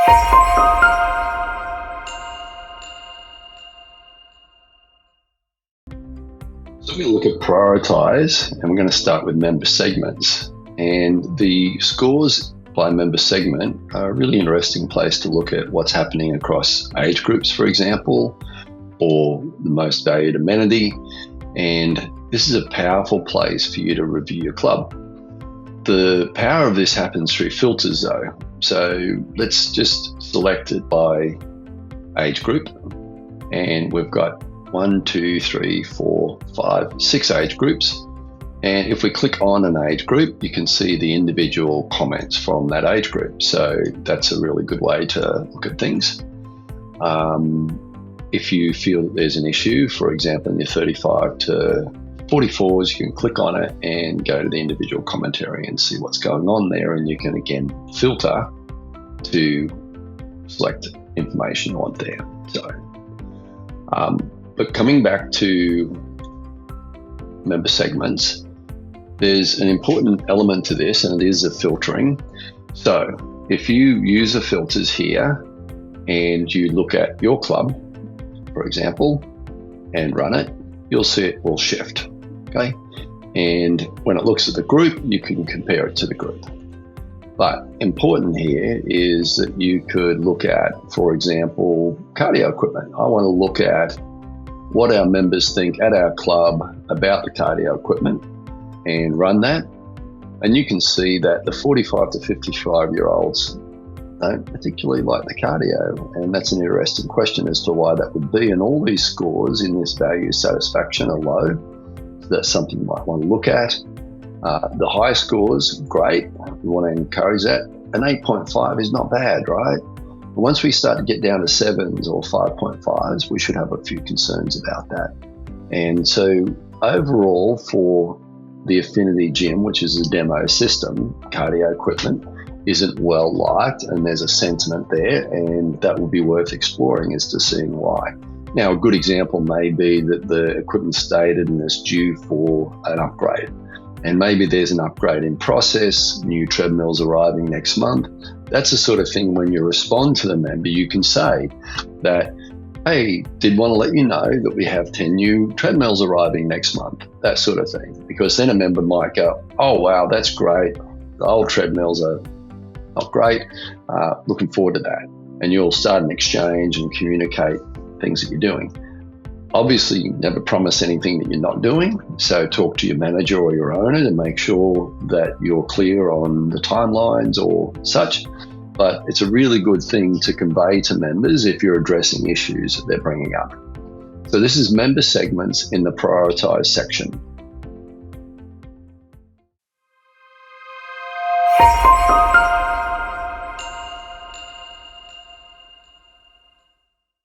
So we're going to look at prioritize, and we're going to start with member segments. And the scores by member segment are a really interesting place to look at what's happening across age groups, for example, or the most valued amenity. And this is a powerful place for you to review your club. The power of this happens through filters though. So let's just select it by age group. And we've got 1, 2, 3, 4, 5, 6 age groups. And if we click on an age group, you can see the individual comments from that age group. So that's a really good way to look at things. If you feel that there's an issue, for example, in your 35 to 44s, you can click on it and go to the individual commentary and see what's going on there. And you can again filter to select information you want there. So, but coming back to member segments, there's an important element to this, and it is the filtering. So if you use the filters here and you look at your club, for example, and run it, you'll see it will shift, okay? And when it looks at the group, you can compare it to the group. But important here is that you could look at, for example, cardio equipment. I want to look at what our members think at our club about the cardio equipment and run that. And you can see that the 45 to 55-year-olds don't particularly like the cardio. And that's an interesting question as to why that would be. And all these scores in this value satisfaction are low. So that's something you might want to look at. The high scores, great. We want to encourage that. An 8.5 is not bad, right? But once we start to get down to 7s or 5.5s, we should have a few concerns about that. And so overall for the Affinity Gym, which is a demo system, cardio equipment isn't well liked, and there's a sentiment there, and that will be worth exploring as to seeing why. Now, a good example may be that the equipment's dated and is due for an upgrade. And maybe there's an upgrade in process, new treadmills arriving next month. That's the sort of thing when you respond to the member, you can say that, hey, did want to let you know that we have 10 new treadmills arriving next month, that sort of thing. Because then a member might go, oh, wow, that's great. The old treadmills are not great. Looking forward to that. And you'll start an exchange and communicate things that you're doing. Obviously, you never promise anything that you're not doing. So talk to your manager or your owner to make sure that you're clear on the timelines or such. But it's a really good thing to convey to members if you're addressing issues that they're bringing up. So this is member segments in the prioritize section.